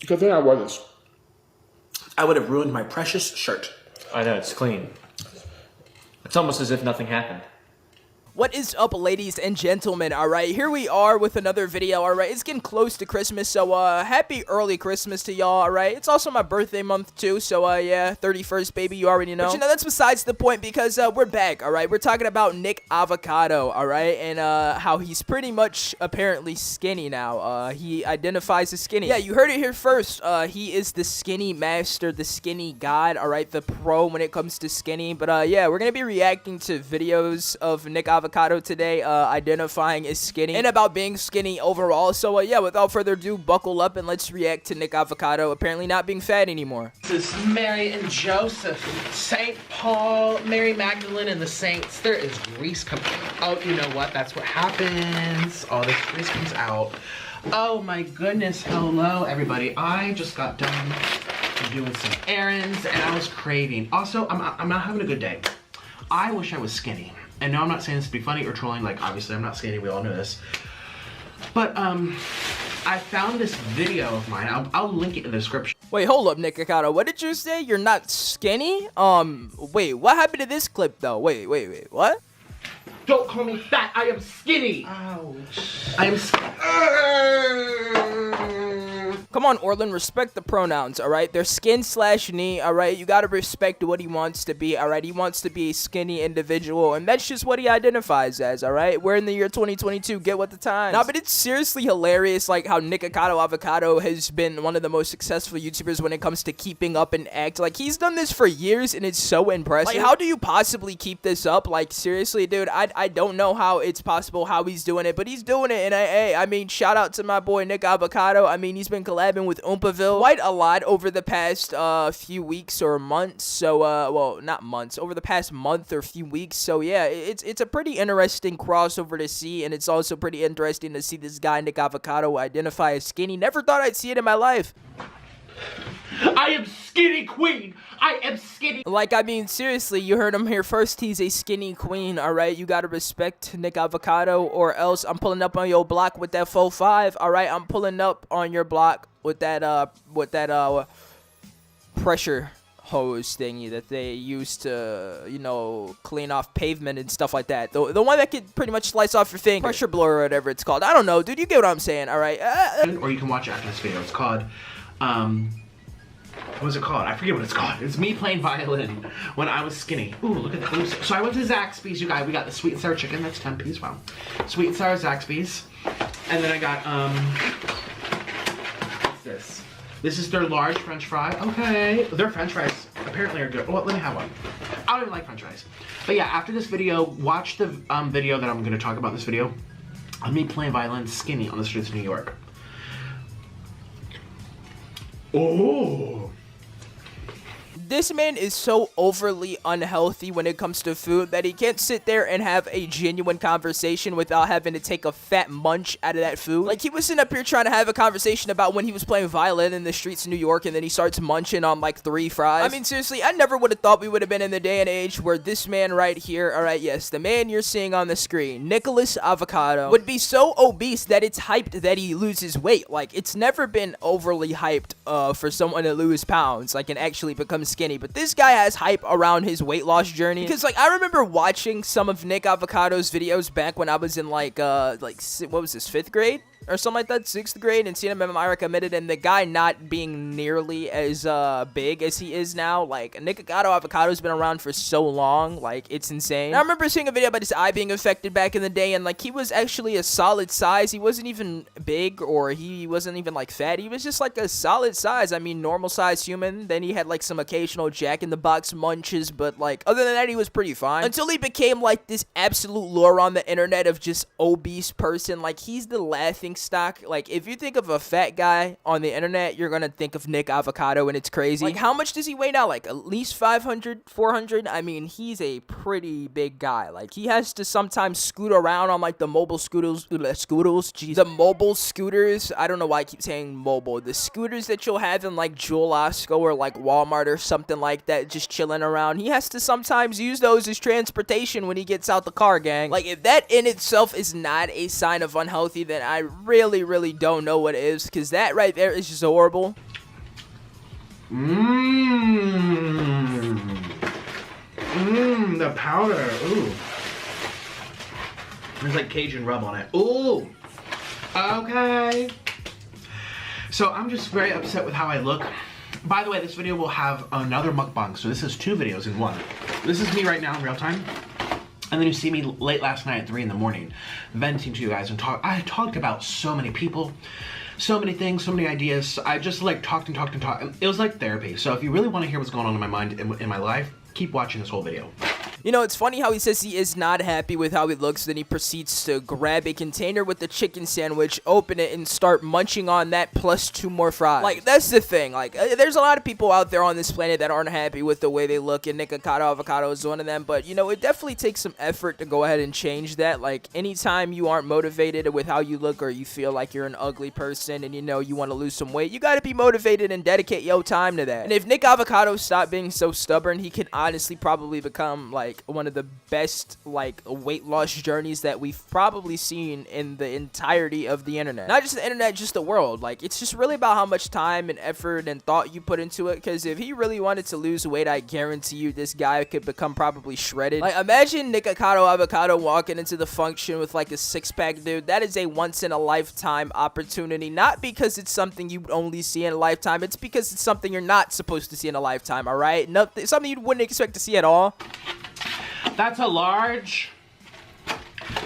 Good thing I wore this. I would have ruined my precious shirt. I know, it's clean. It's almost as if nothing happened. What is up, ladies and gentlemen? Alright, here we are with another video. Alright, it's getting close to Christmas, so happy early Christmas to y'all. Alright, it's also my birthday month too, so yeah, 31st, baby, you already know. But you know, that's besides the point, because we're back. Alright, we're talking about Nick Avocado. Alright, and how he's pretty much apparently skinny now. He identifies as skinny. Yeah, you heard it here first. He is the skinny master, the skinny god. Alright, the pro when it comes to skinny. But yeah, we're gonna be reacting to videos of Nick Avocado today, identifying as skinny and about being skinny overall. So yeah, without further ado, buckle up and let's react to Nick Avocado apparently not being fat anymore. This is Mary and Joseph, St. Paul, Mary Magdalene, and the saints. There is grease coming. Oh, you know what? That's what happens. All this grease comes out. Oh my goodness. Hello, everybody. I just got done doing some errands and I was craving. Also, I'm not having a good day. I wish I was skinny. And no, I'm not saying this to be funny or trolling, like, obviously I'm not skinny, we all know this. But, I found this video of mine, I'll link it in the description. Wait, hold up, Nikocado, what did you say? You're not skinny? Wait, what happened to this clip, though? Wait, what? Don't call me fat, I am skinny! Ouch. I am skinny. Come on, Orlin, respect the pronouns, alright? They're skin/knee, alright? You gotta respect what he wants to be, alright? He wants to be a skinny individual, and that's just what he identifies as, alright? We're in the year 2022, get with the times. Nah, but it's seriously hilarious, like, how Nikocado Avocado has been one of the most successful YouTubers when it comes to keeping up and act. Like, he's done this for years, and it's so impressive. Like, how do you possibly keep this up? Like, seriously, dude, I don't know how it's possible how he's doing it, but he's doing it, and I mean, shout out to my boy Nick Avocado. I mean, he's been collabing with Oompaville quite a lot over the past few weeks or months. So well, not months, over the past month or few weeks. So yeah, it's a pretty interesting crossover to see, and it's also pretty interesting to see this guy Nick Avocado identify as skinny. Never thought I'd see it in my life. I am skinny queen. I am skinny. Like, I mean, seriously, you heard him here first. He's a skinny queen, alright? You gotta respect Nick Avocado, or else I'm pulling up on your block with that 4-5, alright? I'm pulling up on your block with that pressure hose thingy that they use to, you know, clean off pavement and stuff like that. The one that could pretty much slice off your finger. Pressure blower or whatever it's called. I don't know, dude. You get what I'm saying, alright? Or you can watch it after this video. It's called, what was it called? I forget what it's called. It's me playing violin when I was skinny. Ooh, look at that. So I went to Zaxby's, you guys. We got the sweet and sour chicken. That's 10 piece. Wow. Sweet and sour Zaxby's. And then I got, what's this? This is their large french fry. Okay. Their french fries apparently are good. Well, let me have one. I don't even like french fries. But yeah, after this video, watch the video that I'm going to talk about in this video of me playing violin skinny on the streets of New York. Oh. This man is so overly unhealthy when it comes to food that he can't sit there and have a genuine conversation without having to take a fat munch out of that food. Like, he was sitting up here trying to have a conversation about when he was playing violin in the streets of New York, and then he starts munching on like 3 fries. I mean, seriously, I never would have thought we would have been in the day and age where this man right here, alright, yes, the man you're seeing on the screen, Nicholas Avocado, would be so obese that it's hyped that he loses weight. Like, it's never been overly hyped for someone to lose pounds, like, and actually become skinny, but this guy has hype around his weight loss journey, because like I remember watching some of Nick Avocado's videos back when I was in like what was this, 5th grade or something like that, 6th grade, and seeing him in my recommended, and the guy not being nearly as big as he is now. Like, Nikocado Avocado's been around for so long, like, it's insane. And I remember seeing a video about his eye being affected back in the day, and like, he was actually a solid size. He wasn't even big, or he wasn't even like fat. He was just like a solid size. I mean, normal size human. Then he had like some occasional Jack-in-the-Box munches, but like, other than that, he was pretty fine, until he became like this absolute lure on the internet of just obese person. Like, he's the laughing stock. Like, if you think of a fat guy on the internet, you're gonna think of Nick Avocado, and it's crazy. Like, how much does he weigh now? Like, at least 500, 400? I mean, he's a pretty big guy. Like, he has to sometimes scoot around on, like, the mobile scooters, jeez, the mobile scooters. I don't know why I keep saying mobile. The scooters that you'll have in, like, Jewel Osco or, like, Walmart or something like that, just chilling around. He has to sometimes use those as transportation when he gets out the car, gang. Like, if that in itself is not a sign of unhealthy, then I really don't know what it is, because that right there is just horrible. The powder. Ooh. There's like Cajun rub on it. Ooh. Okay. So I'm just very upset with how I look. By the way, this video will have another mukbang. So this is 2 videos in one. This is me right now in real time. And then you see me late last night at 3 in the morning venting to you guys and I talked about so many people, so many things, so many ideas. I just like talked and talked and talked. It was like therapy. So if you really want to hear what's going on in my mind, in my life, keep watching this whole video. You know, it's funny how he says he is not happy with how he looks, then he proceeds to grab a container with the chicken sandwich, open it, and start munching on that plus 2 more fries. Like, that's the thing. Like, there's a lot of people out there on this planet that aren't happy with the way they look, and Nikocado Avocado is one of them, but, you know, it definitely takes some effort to go ahead and change that. Like, anytime you aren't motivated with how you look or you feel like you're an ugly person and, you know, you want to lose some weight, you gotta be motivated and dedicate your time to that. And if Nick Avocado stopped being so stubborn, he could honestly probably become, like, one of the best like weight loss journeys that we've probably seen in the entirety of the internet. Not just the internet, just the world. Like, it's just really about how much time and effort and thought you put into it, because if he really wanted to lose weight, I guarantee you this guy could become probably shredded. Like, imagine Nikocado Avocado walking into the function with like a 6-pack, dude. That is a once in a lifetime opportunity, not because it's something you only see in a lifetime, it's because it's something you're not supposed to see in a lifetime, all right? Nothing, something you wouldn't expect to see at all. That's a large.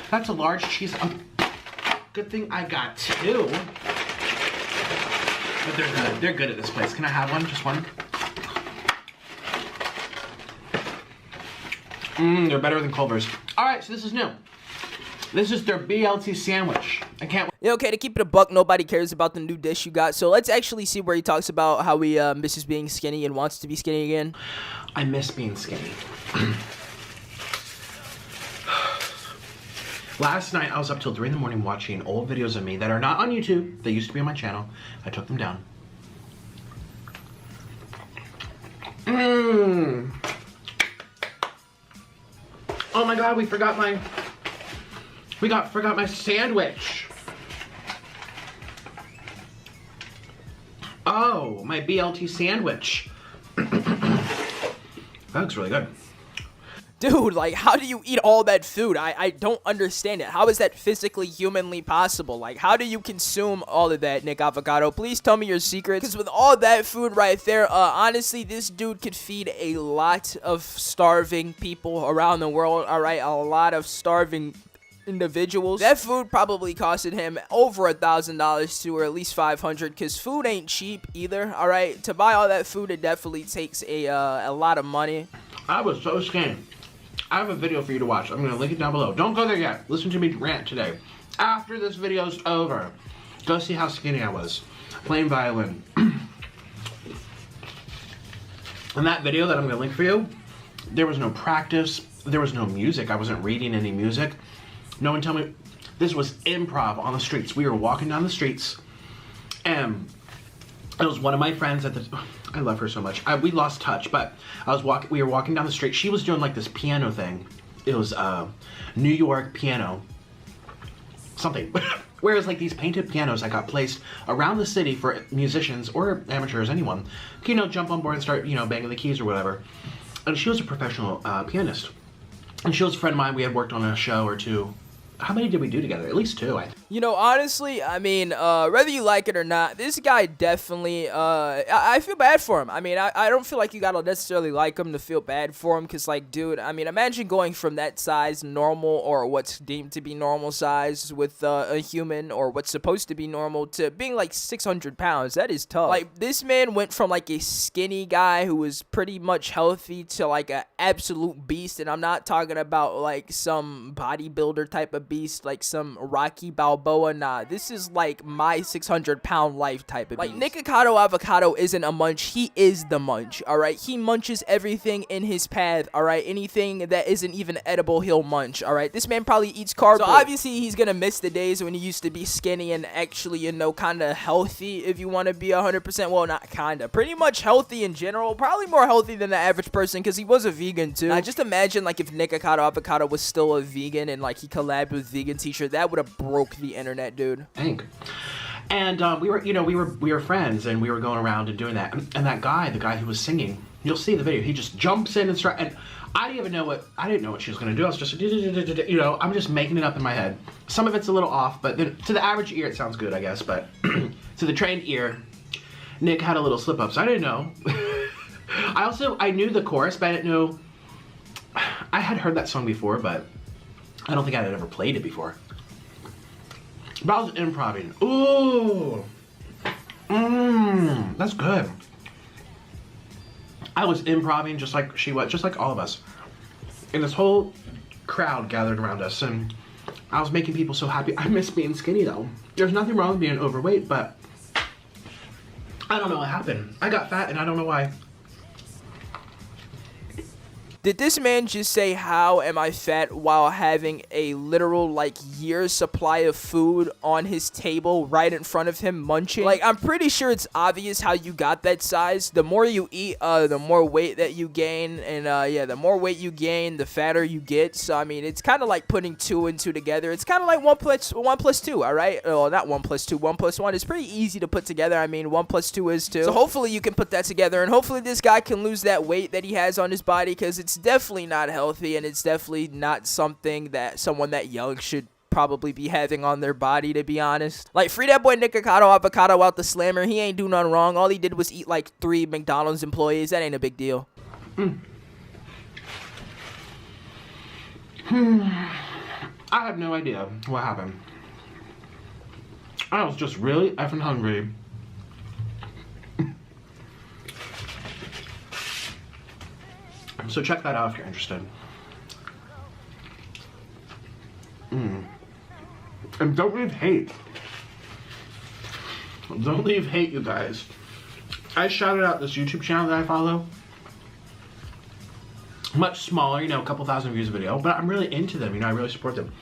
That's a large cheese. Oh, good thing I got 2. But they're good. They're good at this place. Can I have one? Just one? They're better than Culver's. Alright, so this is new. This is their BLT sandwich. I can't. Yeah, okay, to keep it a buck, nobody cares about the new dish you got. So let's actually see where he talks about how he misses being skinny and wants to be skinny again. I miss being skinny. Last night, I was up till 3 in the morning watching old videos of me that are not on YouTube. They used to be on my channel. I took them down. Oh my God, we forgot my sandwich. Oh, my BLT sandwich. That looks really good. Dude, like, how do you eat all that food? I don't understand it. How is that physically, humanly possible? Like, how do you consume all of that, Nick Avocado? Please tell me your secrets. Because with all that food right there, honestly, this dude could feed a lot of starving people around the world, all right? A lot of starving individuals. That food probably costed him over $1,000 to, or at least $500, because food ain't cheap either, all right? To buy all that food, it definitely takes a lot of money. I was so skinny. I have a video for you to watch. I'm going to link it down below. Don't go there yet. Listen to me rant today. After this video's over, go see how skinny I was. Playing violin. In that video that I'm going to link for you, there was no practice. There was no music. I wasn't reading any music. No one tell me. This was improv on the streets. We were walking down the streets, and it was one of my friends at the. I love her so much. We lost touch, but we were walking down the street. She was doing like this piano thing. It was New York piano, something. Whereas like these painted pianos that got placed around the city for musicians or amateurs, anyone, you know, jump on board and start, you know, banging the keys or whatever. And she was a professional pianist, and she was a friend of mine. We had worked on a show or 2. How many did we do together? At least 2, I think. You know, honestly, I mean, whether you like it or not, this guy definitely, I feel bad for him. I mean, I don't feel like you gotta necessarily like him to feel bad for him, because, like, dude, I mean, imagine going from that size, normal, or what's deemed to be normal size with a human, or what's supposed to be normal, to being, like, 600 pounds. That is tough. Like, this man went from, like, a skinny guy who was pretty much healthy to, like, an absolute beast, and I'm not talking about, like, some bodybuilder type of beast, like some Rocky Balboa. Nah, this is like my 600-pound life type of beast. Like, Nikocado Avocado isn't a munch, he is the munch, alright? He munches everything in his path, alright? Anything that isn't even edible, he'll munch, alright? This man probably eats cardboard. So obviously he's gonna miss the days when he used to be skinny and actually, you know, kinda healthy, if you want to be 100%, well, not kinda, pretty much healthy in general, probably more healthy than the average person, because he was a vegan too. Now, just imagine, like, if Nikocado Avocado was still a vegan and, like, he collabed with vegan t-shirt, that would have broke the internet, dude. Hank. And we were friends, and we were going around and doing that. And that guy, the guy who was singing, you'll see the video. He just jumps in and starts. And I didn't know what she was gonna do. I was just, I'm just making it up in my head. Some of it's a little off, but to the average ear, it sounds good, I guess. But to the trained ear, Nick had a little slip up, so I didn't know. I knew the chorus, but I didn't know. I had heard that song before, but I don't think I had ever played it before. But I was improvising. Ooh. That's good. I was improvising just like she was, just like all of us. And this whole crowd gathered around us, and I was making people so happy. I miss being skinny though. There's nothing wrong with being overweight, but I don't know what happened. I got fat and I don't know why. Did this man just say, how am I fat, while having a literal, like, year's supply of food on his table right in front of him munching? Like, I'm pretty sure it's obvious how you got that size. The more you eat, the more weight that you gain. And, yeah, the more weight you gain, the fatter you get. So, I mean, it's kind of like putting 2 and 2 together. It's kind of like 1 plus 2, all right? Oh, not 1 plus 2, 1 plus 1. It's pretty easy to put together. I mean, 1 plus 2 is 2. So, hopefully you can put that together. And hopefully this guy can lose that weight that he has on his body, because it's definitely not healthy, and it's definitely not something that someone that young should probably be having on their body, to be honest. Like, free that boy Nikocado Avocado out the slammer. He ain't do nothing wrong. All he did was eat like 3 McDonald's employees. That ain't a big deal. I have no idea what happened. I was just really effing hungry. So check that out if you're interested. And don't leave hate. Don't leave hate, you guys. I shouted out this YouTube channel that I follow. Much smaller, a couple thousand views a video, but I'm really into them, I really support them.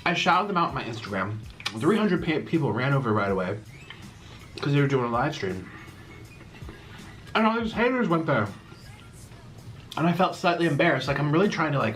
I shouted them out on my Instagram. 300 people ran over right away because they were doing a live stream. And all these haters went there. And I felt slightly embarrassed. Like, I'm really trying to,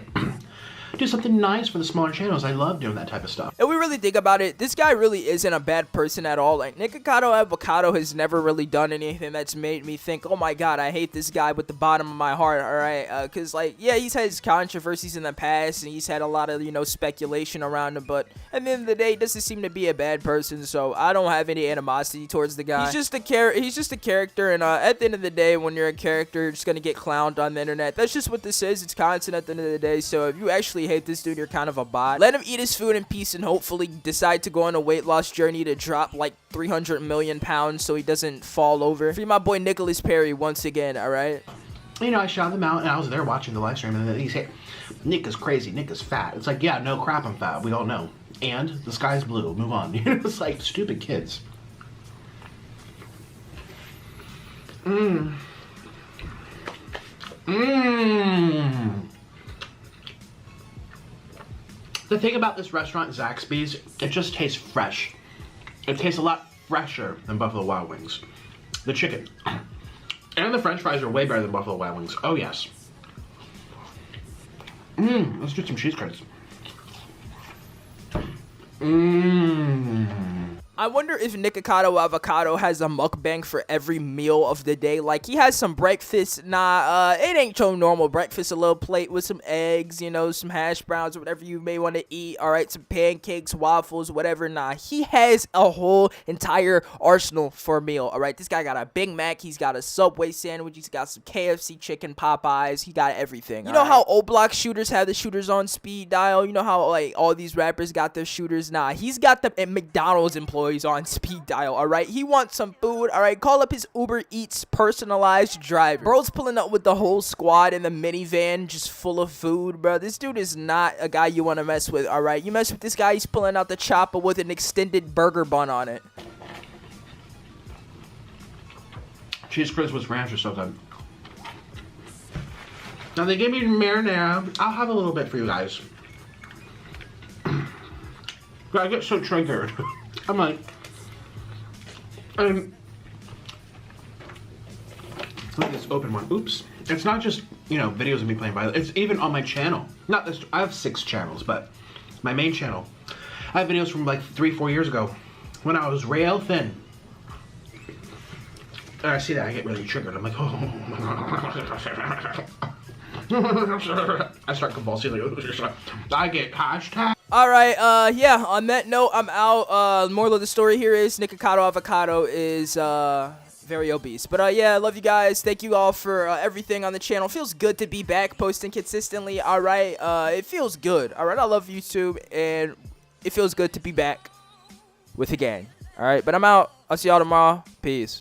do something nice for the smaller channels. I love doing that type of stuff. And we really think about it, this guy really isn't a bad person at all. Like, Nikocado Avocado has never really done anything that's made me think, oh my god, I hate this guy with the bottom of my heart, alright? Because, yeah, he's had his controversies in the past, and he's had a lot of, speculation around him, but at the end of the day, he doesn't seem to be a bad person, so I don't have any animosity towards the guy. He's just a character, and at the end of the day, when you're a character, you're just gonna get clowned on the internet. That's just what this is. It's content at the end of the day, so if you actually hate this dude, you're kind of a bot. Let him eat his food in peace and hopefully decide to go on a weight loss journey to drop like 300 million pounds so he doesn't fall over. Free my boy Nicholas Perry once again, alright? I shouted them out, and I was there watching the live stream, and then he said, Nick is crazy, Nick is fat. It's like, yeah, no crap, I'm fat. We all know. And the sky's blue. Move on. It's like stupid kids. The thing about this restaurant, Zaxby's, it just tastes fresh. It tastes a lot fresher than Buffalo Wild Wings. The chicken. And the french fries are way better than Buffalo Wild Wings. Oh, yes. Let's do some cheese curds. I wonder if Nikocado Avocado has a mukbang for every meal of the day. Like, he has some breakfast. Nah, it ain't your normal breakfast. A little plate with some eggs, some hash browns or whatever you may want to eat. All right, some pancakes, waffles, whatever. Nah, he has a whole entire arsenal for a meal. All right, this guy got a Big Mac. He's got a Subway sandwich. He's got some KFC chicken, Popeyes. He got everything. You know how O-Block shooters have the shooters on speed dial? You know how, like, all these rappers got their shooters? Nah, he's got the McDonald's employees on speed dial, alright? He wants some food, alright? Call up his Uber Eats personalized driver. Bro's pulling up with the whole squad in the minivan just full of food, bro. This dude is not a guy you want to mess with, alright? You mess with this guy, he's pulling out the chopper with an extended burger bun on it. Cheese curds with ranch are so good. Now they gave me marinara. I'll have a little bit for you guys. I get so triggered. I'm like, let me just open one. Oops. It's not just, videos of me playing violin. It's even on my channel. Not this, I have 6 channels, but my main channel. I have videos from like 3-4 years ago when I was real thin. And I see that, I get really triggered. I'm like, oh. I start convulsing. Like, I get hashtag. All right, yeah, on that note, I'm out. Moral of the story here is Nikocado Avocado is, very obese. But, yeah, I love you guys. Thank you all for everything on the channel. Feels good to be back posting consistently, all right? It feels good, all right? I love YouTube, and it feels good to be back with the gang, all right? But I'm out. I'll see y'all tomorrow. Peace.